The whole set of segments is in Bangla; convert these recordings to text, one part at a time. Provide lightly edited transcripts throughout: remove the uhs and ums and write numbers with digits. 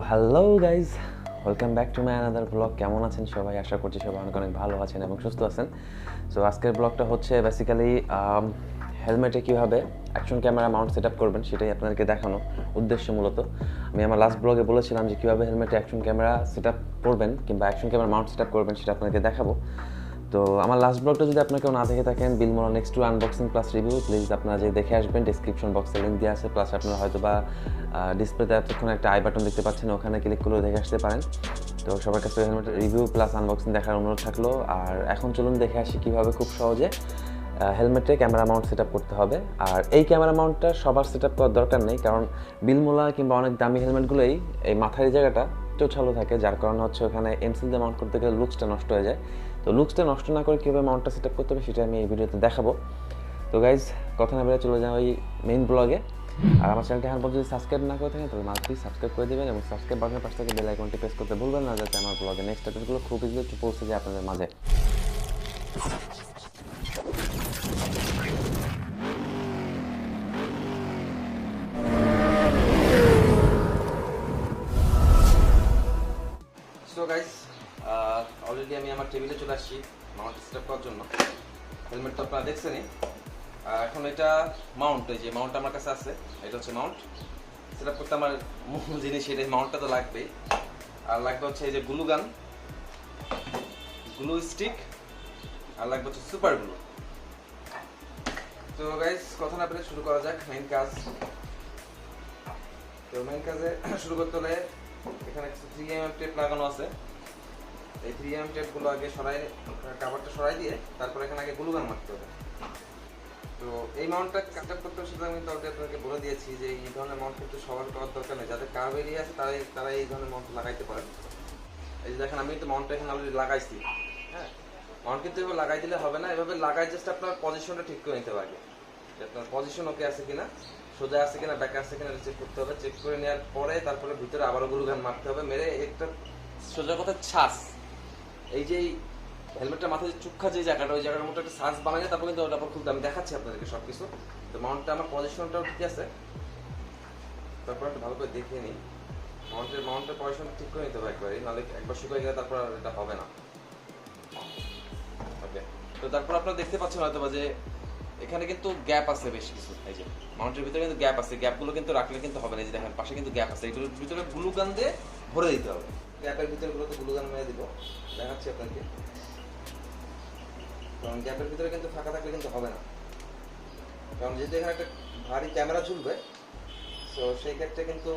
Hello guys, welcome back to my another blog. কেমন আছেন সবাই? আশা করছি সবাই অনেক অনেক ভালো আছেন এবং সুস্থ আছেন। সো আজকের ব্লগটা হচ্ছে বেসিক্যালি হেলমেটে কীভাবে action camera Mount set up করবেন সেটাই আপনাদেরকে দেখানো উদ্দেশ্য। মূলত আমি আমার লাস্ট ব্লগে বলেছিলাম যে কীভাবে হেলমেটে অ্যাকশন ক্যামেরা সেট আপ করবেন কিংবা action camera Mount set up করবেন সেটা আপনাদেরকে দেখাবো। তো আমার লাস্ট ব্লগটা যদি আপনারা কেউ না দেখে থাকেন, Bilimora next to unboxing plus review, please আপনারা যে দেখে আসবেন। ডিসক্রিপশন বক্সে লিঙ্ক দেওয়া আছে, প্লাস আপনারা হয়তো বা ডিসপ্লেতে এতক্ষণ একটা আই বাটন দেখতে পাচ্ছেন, ওখানে ক্লিক করলেও দেখে আসতে পারেন। তো সবার কাছে হেলমেটের রিভিউ প্লাস আনবক্সিং দেখার অনুরোধ থাকলো। আর এখন চলুন দেখে আসি কীভাবে খুব সহজে হেলমেটে ক্যামেরা মাউন্ট সেট আপ করতে হবে। আর এই ক্যামেরা মাউন্টটা সবার সেট আপ করার দরকার নেই, কারণ বিলমোলা কিংবা অনেক দামি হেলমেটগুলোই এই মাথার জায়গাটা চোছালো থাকে, যার কারণে হচ্ছে ওখানে এমসিল দিয়ে মাউন্ট করতে গেলে লুকসটা নষ্ট হয়ে যায়। তো লুকসটা নষ্ট না করে কীভাবে মাউন্টটা সেট আপ করতে হবে সেটা আমি এই ভিডিওতে দেখাবো। তো গাইজ, কথা না বেড়ে চলে যাও ওই মেইন ব্লগে। আর আমার চ্যানেলটি এখন যদি সাবস্ক্রাইব না করে থাকেন তাহলে প্লিজ সাবস্ক্রাইব করে দেবেন এবং সাবস্ক্রাইব বাটনের পাশ থেকে বেল আইকনটি প্রেস করতে ভুলবেন না, যাতে আমার ব্লগে নেক্সট আপডেটগুলো খুব ইজিলি পৌঁছে যায় আপনাদের মাঝে। সো গাইজ, অলরেডি আমি আমার টেবিলে চলে আসছি মাউন্ট সেট আপ করার জন্য। হেলমেট তো আপনারা দেখছেনই। এখন এটা মাউন্ট, এই যে মাউন্ট আমার কাছে আছে, এটা হচ্ছে মাউন্ট সেট আপ করতে আমার মূল জিনিস এটাই, মাউন্টটা তো লাগবেই। আর লাগবে হচ্ছে এই যে গ্লু গান, গ্লু স্টিক, আর লাগবে হচ্ছে সুপার গ্লু। তো গাইজ, কথা না বলে শুরু করা যাক মেইন কাজ। তো মেইন কাজে শুরু করতে হলে এখানে 3mm টেপ লাগানো আছে। এই 3mm টেপগুলো আগে সরাই, কাভারটা সরাই দিয়ে তারপর এখানে আগে গ্লু গান মারতে হবে। তো এই মাউন্টটা কাট আপ করতে সেটা আমি তো আপনাকে বলে দিয়েছি যে এই ধরনের মাউন্ট কিন্তু সবার করার দরকার নেই, যাদের কার্ভ এরিয়া আছে তারা এই ধরনের মাউন্ট লাগাইতে পারেন। এই যে দেখেন, আমি তো মাউন্টটা এখানে অলরেডি লাগাইছি। হ্যাঁ, মাউন্ট কিন্তু এভাবে লাগাই দিলে হবে না, এভাবে লাগাই জাস্ট আপনার পজিশনটা ঠিক করে নিতে হবে। আপনার পজিশন ওকে আছে কিনা, সোজা আছে কিনা, ব্যাক আছে কিনা চেক করতে হবে। চেক করে নেওয়ার পরে তারপরে ভিতরে আবারও গ্লু গান মারতে হবে। মেরে একটা সোজা কথা ছাস, এই যে হেলমেটটা মাথায় চুক্ষা যে জায়গাটা, ওই জায়গার মতো একটা সাজ বানাই যায়, তারপর কিন্তু ওটা খুলতে আমি দেখাচ্ছি আপনাদেরকে সব কিছু। তো মাউন্টটা আমার পজিশনটাও ঠিক আছে, তারপর একটু ভালো করে দেখিয়ে নিই। মাউন্টের পজিশনটা ঠিক করে নিতে হবে একবারই, নাহলে একবার শুকিয়ে গেলে তারপর এটা হবে না। ওকে, তো তারপর আপনারা দেখতে পাচ্ছেন হয়তো যে এখানে কিন্তু গ্যাপ আছে বেশ কিছু। এই যে মাউন্টের ভিতরে কিন্তু গ্যাপ আছে, গ্যাপগুলো কিন্তু রাখলে কিন্তু হবে না। এই যে দেখেন পাশে কিন্তু গ্যাপ আছে, এগুলোর ভিতরে গ্লু গান দিয়ে ভরে দিতে হবে। গ্যাপের ভিতরে গুলোতে গ্লু গান মেরে দিব, দেখাচ্ছি আপনাকে। কারণ গ্যাপের ভিতরে কিন্তু ফাঁকা থাকলে কিন্তু হবে না, কারণ যেহেতু এখানে একটা ভারী ক্যামেরা ঝুলবে, তো সেই ক্ষেত্রে কিন্তু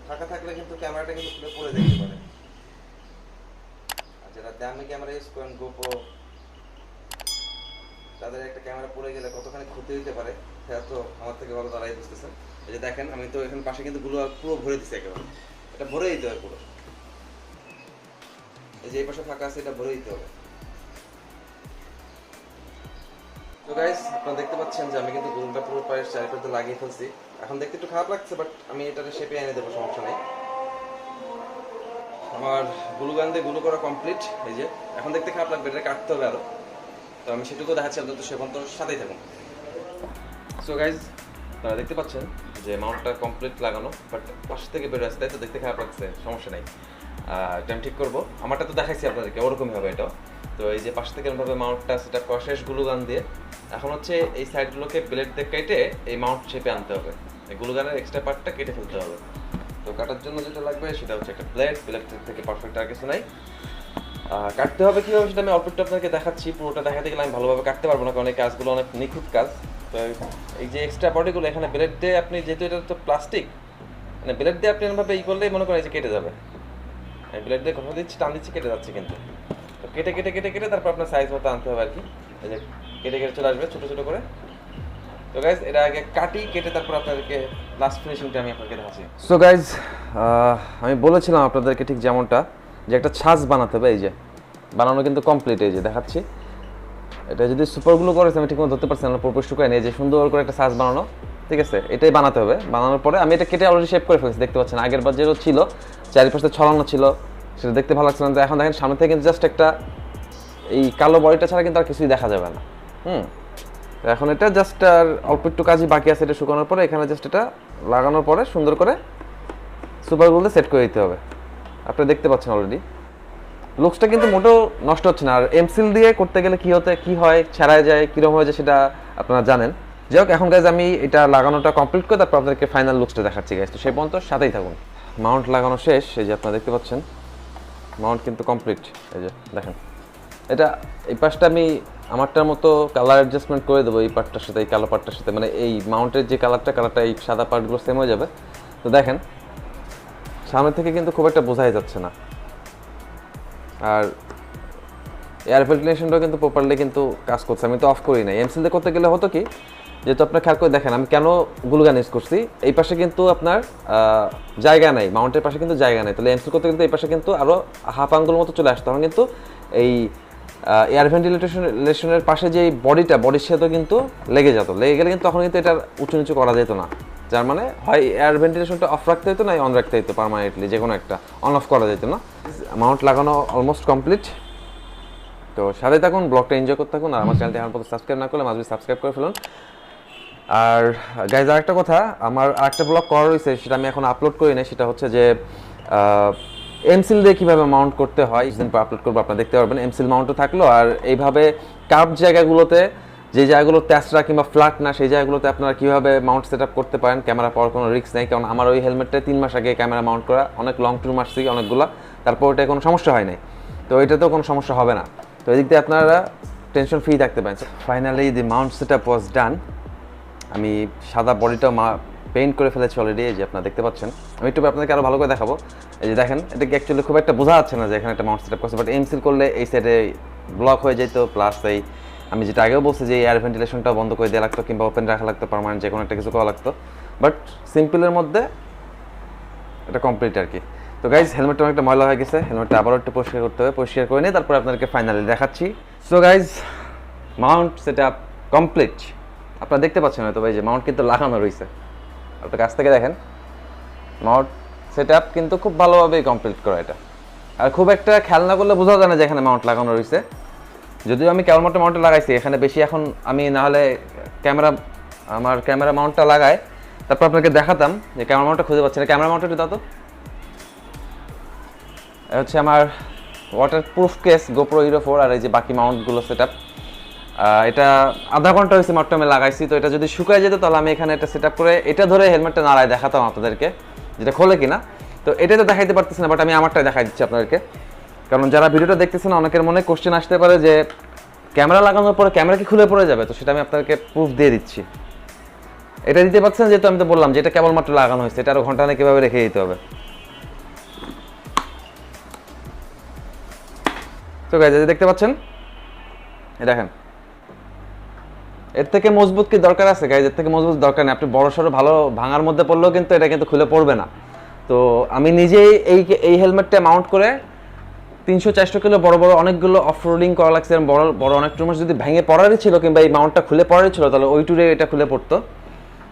ফাঁকা থাকলে কিন্তু ক্যামেরাটা কিন্তু খুলে পড়ে যেতে পারে। আর যারা দামি ক্যামেরা ইউজ করেন, গোপ্রো, তাদের একটা ক্যামেরা পড়ে গেলে কতখানি ক্ষতি হতে পারে সেটা তো আমার থেকে ভালো তারাই বুঝতেছেন। এই যে দেখেন, আমি তো এখানে পাশে কিন্তু গুলো পুরো ভরে দিচ্ছি, একেবারে এটা ভরে দিতে হবে পুরো। এই যে এই পাশে ফাঁকা আছে, এটা ভরে দিতে হবে। তো গাইস, আপনারা দেখতে পাচ্ছেন যে আমি কিন্তু গ্লুটা পুরো পায়ের চারিপাশে লাগিয়ে ফেলছি। এখন দেখতে একটু খারাপ লাগছে, বাট আমি এটাকে শেপে এনে দেবো, সমস্যা নেই। আমার গ্লু গান দিয়ে গ্লু করা কমপ্লিট। এই যে এখন দেখতে খারাপ লাগবে, এটা কাটতে হবে আরো। তো আমি সেটুকু দেখাচ্ছি, আপনাদের তো সেখান তো সাথেই থাকুন। সো গাইজ, আপনারা দেখতে পাচ্ছেন যে মাউন্টটা কমপ্লিট লাগানো, বাট পাশ থেকে বেরো আসতে তো দেখতে খারাপ লাগছে, সমস্যা নেই। এটা আমি ঠিক করবো। আমারটা তো দেখাইছি আপনাদেরকে, ওরকমই হবে এটাও। তো এই যে পাশ থেকে এরকমভাবে মাউন্টটা সেট আপ করা শেষ গ্লু গান দিয়ে। এখন হচ্ছে এই সাইডগুলোকে ব্লেড দিয়ে কেটে এই মাউন্ট শেপে আনতে হবে। এই গ্লু গানের এক্সট্রা পার্টটা কেটে ফেলতে হবে। তো কাটার জন্য যেটা লাগবে সেটা হচ্ছে একটা ব্লেড থেকে পারফেক্ট আর কিছু নাই। কাটতে হবে কীভাবে সেটা আমি অল্পটা আপনাকে দেখাচ্ছি। পুরোটা দেখাতে গেলে আমি ভালোভাবে কাটতে পারবো না, কারণ এই কাজগুলো অনেক নিখুঁত কাজ। তো এই যে এক্সট্রা বডিগুলো এখানে ব্লেড দিয়ে আপনি, যেহেতু এটা তো প্লাস্টিক, মানে ব্লেড দিয়ে আপনি এরকমভাবে করলেই মনে করেন যে কেটে যাবে। আমি ব্লেড দিয়ে ঘষা দিচ্ছি, টান দিচ্ছি, কেটে যাচ্ছে কিন্তু। তো কেটে কেটে কেটে কেটে তারপর আপনার সাইজ মতো আনতে হবে আর কি। এই যে কেটে কেটে চলে আসবে ছোটো ছোটো করে। তো গাইজ, এটা আগে কাটি, কেটে তারপর আপনাদেরকে লাস্ট ফিনিশিংটা আমি আপনাকে দেখাচ্ছি। সো গাইজ, আমি বলেছিলাম আপনাদেরকে ঠিক যেমনটা, যে একটা ছাঁচ বানাতে হবে। এই যে বানানো কিন্তু কমপ্লিট, এই যে দেখাচ্ছি। এটা যদি সুপারগুলো করেছে আমি ঠিকমতো ধরতে পারছি না, পরপর শুকায় নিয়ে যে সুন্দর করে একটা ছাঁচ বানানো, ঠিক আছে, এটাই বানাতে হবে। বানানোর পরে আমি এটা কেটে অলরেডি শেপ করে ফেলছি, দেখতে পাচ্ছেন। আগের বার যেটা ছিল চারিপাশে ছড়ানো ছিল, সেটা দেখতে ভালো লাগছে না। এখন দেখেন সামনে থেকে কিন্তু জাস্ট একটা এই কালো বডিটা ছাড়া কিন্তু আর কিছুই দেখা যাবে না। এখন এটা জাস্ট আর অল্প একটু কাজই বাকি আছে। এটা শুকানোর পরে এখানে জাস্ট এটা লাগানোর পরে সুন্দর করে সুপার গ্লু দিয়ে সেট করে দিতে হবে। আপনারা দেখতে পাচ্ছেন অলরেডি লুকসটা কিন্তু মোটেও নষ্ট হচ্ছে না। আর এমসিল দিয়ে করতে গেলে কি হয় ছাড়াই যায়, কিরকম হয়ে যায় সেটা আপনারা জানেন। যাই হোক, এখন গাইজ আমি এটা লাগানোটা কমপ্লিট করে তারপর আপনাদেরকে ফাইনাল লুকসটা দেখাচ্ছি গাইজ। তো সেই পর্যন্ত সাথেই থাকুন। মাউন্ট লাগানো শেষ, এই যে আপনারা দেখতে পাচ্ছেন মাউন্ট কিন্তু কমপ্লিট। এই যে দেখেন, এটা এই পাশটা আমি আমারটার মতো কালার অ্যাডজাস্টমেন্ট করে দেবো, এই পার্টটার সাথে এই কালো পার্টটার সাথে, মানে এই মাউন্টের যে কালারটা এই সাদা পার্টগুলো সেম হয়ে যাবে। তো দেখেন সামনে থেকে কিন্তু খুব একটা বোঝাই যাচ্ছে না। আর এয়ার ভেন্টিলেশনটাও কিন্তু প্রপারলি কিন্তু কাজ করছে, আমি তো অফ করি নাই। এমসিল দিয়ে করতে গেলে হতো কি, যেহেতু আপনার খেয়াল করে দেখেন আমি কেন গ্লুগান ইউজ করছি, এই পাশে কিন্তু আপনার জায়গা নাই, মাউন্টের পাশে কিন্তু জায়গা নেই। তাহলে এমসিল করতে কিন্তু এই পাশে কিন্তু আরও হাফ আঙ্গুল মতো চলে আসতো, তখন কিন্তু এই এয়ার ভেন্টিলেশনের পাশে যে বডির সাথে কিন্তু লেগে গেলে কিন্তু তখন কিন্তু এটা উঁচু নিচু করা যেত না। যার মানে হয় এয়ার ভেন্টিলেশনটা অফ রাখতে হতো না অন রাখতে হতো পার্মানেন্টলি, যে কোনো একটা অন অফ করা যেত না। মাউন্ট লাগানো অলমোস্ট কমপ্লিট। তো সাথে থাকুন, ব্লগটা এনজয় করতে থাকুন। আর আমার চ্যানেলটি এখন পর্যন্ত সাবস্ক্রাইব না করলে মাঝে সাবস্ক্রাইব করে ফেলুন। আর গাইজ আরেকটা কথা, আমার আরেকটা ব্লগ করা রয়েছে, সেটা আমি এখন আপলোড করি না। সেটা হচ্ছে যে এমসিল দিয়ে কীভাবে মাউন্ট করতে হয়, কিছুদিন পর আপলোড করবো, আপনারা দেখতে পারবেন। এমসিল মাউন্টও থাকলো, আর এইভাবে কার্ভ জায়গাগুলোতে, যে জায়গাগুলো তেসরা কিংবা ফ্ল্যাট না, সেই জায়গাগুলোতে আপনারা কীভাবে মাউন্ট সেট আপ করতে পারেন। ক্যামেরা পাওয়ার কোনো রিস্ক নেই, কারণ আমার ওই হেলমেটটা 3 মাস আগে ক্যামেরা মাউন্ট করা, অনেক লং ট্যুর মারছি অনেকগুলো, তারপর ওইটা কোনো সমস্যা হয় নাই। তো এটাতেও কোনো সমস্যা হবে না। তো এদিক দিয়ে আপনারা টেনশন ফ্রি থাকতে পারেন। ফাইনালি দি মাউন্ট সেট আপ ওয়াজ ডান। আমি সাদা বডিটাও পেইন্ট করে ফেলেছি অলরেডি, এই যে আপনারা দেখতে পাচ্ছেন। আমি একটু আপনাদেরকে আরও ভালো করে দেখাবো। এই যে দেখেন, এটাকে অ্যাকচুয়ালি খুব একটা বোঝা যাচ্ছে না যে এখানে একটা মাউন্ট সেট আপ করছে, বাট এমসিল করলে এই সাইডে ব্লক হয়ে যেত। প্লাস এই আমি যেটা আগেও বলছি যে এয়ার ভেন্টিলেশনটা বন্ধ করে দেওয়া লাগতো কিংবা ওপেন রাখা লাগতো, পার্মানেন্ট যে কোনো একটা কিছু করা লাগতো। বাট সিম্পলের মধ্যে এটা কমপ্লিট আর কি। তো গাইজ, হেলমেটটা অনেকটা ময়লা হয়ে গেছে, হেলমেটটা আবারও একটু পরিষ্কার করতে হবে। পরিষ্কার করে নিয়ে তারপর আপনাদেরকে ফাইনালি দেখাচ্ছি। So guys, Mount set up complete. আপনারা দেখতে পাচ্ছেন হয়তো ভাই যে মাউন্ট কিন্তু লাগানো রয়েছে, আপনার কাছ থেকে দেখেন মাউন্ট সেট আপ কিন্তু খুব ভালোভাবেই কমপ্লিট করা এটা। আর খুব একটা খেয়াল না করলে বোঝা যায় না যে এখানে মাউন্ট লাগানো রয়েছে। যদিও আমি কেবলমাত্র মাউন্টটা লাগাইছি, এখানে বেশি এখন আমি না হলে আমার ক্যামেরা মাউন্টটা লাগাই, তারপর আপনাকে দেখাতাম যে ক্যামেরা মাউন্টটা খুঁজে পাচ্ছি না। ক্যামেরা মাউন্টটা দাও তো। হচ্ছে আমার water proof case GoPro hero 4, আর এই যে বাকি মাউন্টগুলো সেট আপ। এটা আধা ঘন্টা হয়েছে মাত্র আমি লাগাইছি। তো এটা যদি শুকায় যেত তাহলে আমি এখানে এটা সেট আপ করে এটা ধরে হেলমেটটা নাড়ায় দেখাতাম আপনাদেরকে যেটা খোলে কিনা। তো এটা তো দেখাইতে পারতেছি না, বাট আমি আমারটা দেখাই দিচ্ছি আপনাদেরকে। কারণ যারা ভিডিওটা দেখতেছেন অনেকের মনে কোশ্চেন আসতে পারে যে ক্যামেরা লাগানোর পরে ক্যামেরা কি খুলে পড়ে যাবে। তো সেটা আমি আপনাদেরকে প্রুফ দিয়ে দিচ্ছি। এটা দিতে পারছেন যেহেতু আমি তো বললাম যে এটা কেবলমাত্র লাগানো হয়েছে, এটা আরও ঘন্টা না কীভাবে রেখে দিতে হবে। তো গাইজ, দেখতে পাচ্ছেন, দেখেন এর থেকে মজবুত কি দরকার আছে গাইজ? এর থেকে মজবুত দরকার নেই। আপনি বড় সড়ো ভালো ভাঙার মধ্যে পড়লেও কিন্তু এটা কিন্তু খুলে পড়বে না। তো আমি নিজেই এই হেলমেটটা মাউন্ট করে 300-400 কিলো বড় অনেকগুলো অফ রোডিং করা লাগছে। বড় অনেক টুমাস যদি ভেঙে পড়ারই ছিল কিংবা এই মাউন্টটা খুলে পড়ারই ছিল, তাহলে ওই টুরে এটা খুলে পড়তো।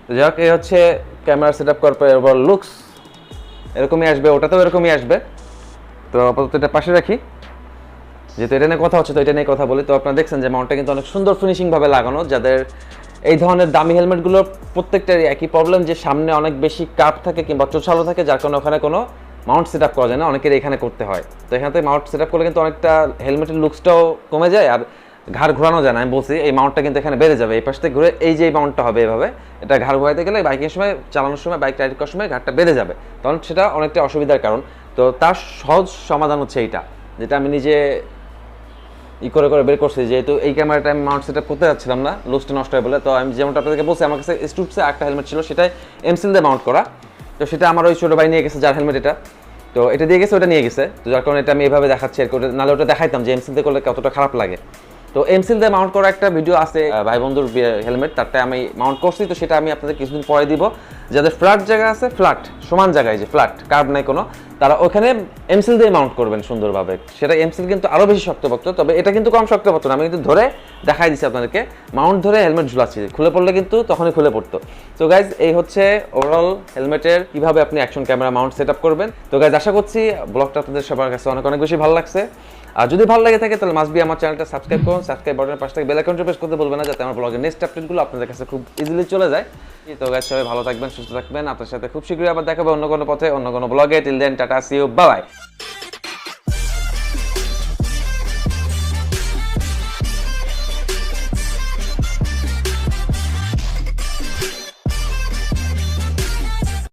তো যাই হোক, এই হচ্ছে ক্যামেরা সেট আপ করার পর লুকস এরকমই আসবে, ওটাতেও এরকমই আসবে। তো আপাতত এটা পাশে রাখি, যেহেতু এটা নিয়ে কথা হচ্ছে তো এটা নিয়ে কথা বলি। তো আপনারা দেখছেন যে মাউন্টটা কিন্তু অনেক সুন্দর ফিনিশিংভাবে লাগানো। যাদের এই ধরনের দামি হেলমেটগুলোর প্রত্যেকটারই একই প্রবলেম, যে সামনে অনেক বেশি কাপ থাকে কিংবা চোছালো থাকে, যার কারণে ওখানে কোনো মাউন্ট সেট আপ করা যায় না, অনেকের এখানে করতে হয়। তো এখান থেকে মাউন্ট সেট আপ করলে কিন্তু অনেকটা হেলমেটের লুকসটাও কমে যায়, আর ঘাড় ঘোরানো যায় না। আমি বলছি এই মাউন্টটা কিন্তু এখানে বেড়ে যাবে, এই পাশ থেকে ঘুরে এই যে মাউন্টটা হবে এভাবে, এটা ঘাড় ঘোরাইতে গেলে বাইকের সময়, চালানোর সময়, বাইক রাইড করার সময় ঘাড়টা বেড়ে যাবে, তখন সেটা অনেকটা অসুবিধার কারণ। তো তার সহজ সমাধান হচ্ছে এইটা, যেটা আমি নিজে করে বের করছি। যেহেতু এই ক্যামেরাটা আমি মাউন্ট সেট আপ করতে যাচ্ছিলাম না, লুজটা নষ্ট হয় বলে। তো আমি যেমনটা আপনাদেরকে বলছি, আমার কাছে স্টুডসে একটা হেলমেট ছিল, সেটাই এমসিল দিয়ে মাউন্ট করা। তো সেটা আমার ওই ছোটো ভাই নিয়ে গেছে, যার হেলমেট এটা। তো এটা দিয়ে গেছে, ওটা নিয়ে গেছে। তো যার কারণে এটা আমি এভাবে দেখাচ্ছি, নাহলে ওটা দেখাইতাম যে এমসিল দিয়ে করলে কতটা খারাপ লাগে। তো এমসিল দিয়ে মাউন্ট করা একটা ভিডিও আছে ভাই বন্ধুর হেলমেট, তারটা আমি মাউন্ট করছি। তো সেটা আমি আপনাদের কিছুদিন পরে দিব। যাদের ফ্ল্যাট জায়গা আছে, ফ্ল্যাট সমান জায়গায়, যে ফ্ল্যাট কার্ভ নাই কোনো, তারা ওখানে এমসিল দিয়ে মাউন্ট করবেন সুন্দরভাবে। সেটা এমসিল কিন্তু আরও বেশি শক্তপোক্ত, তবে এটা কিন্তু কম শক্তপোক্ত না। আমি কিন্তু ধরে দেখাই দিচ্ছি আপনাদেরকে, মাউন্ট ধরে হেলমেট ঝুলাচ্ছি, খুলে পড়লে কিন্তু তখনই খুলে পড়তো। তো গাইজ, এই হচ্ছে ওভারঅল হেলমেটের কিভাবে আপনি action camera Mount set up করবেন। তো গাইজ, আশা করছি ব্লগটা আপনাদের সবার কাছে অনেক বেশি ভালো লাগছে। আর যদি ভালো লাগে থাকে তাহলে মাস্ট বি আমার চ্যানেলটা সাবস্ক্রাইব করুন। সাবস্ক্রাইব বাটনের পাশ থেকে বেল আইকনটা প্রেস করতে বলবেন না, যাতে আমার ব্লগের নেক্সট আপডেটগুলো আপনাদের কাছে খুব ইজিলি চলে যায়। তো গাইস সবাই ভালো থাকবেন, সুস্থ থাকবেন। আপনার সাথে খুব শীঘ্রই আবার দেখা হবে অন্য কোনো পথে, অন্য কোনো ব্লগে। Till then tata, see you, bye by.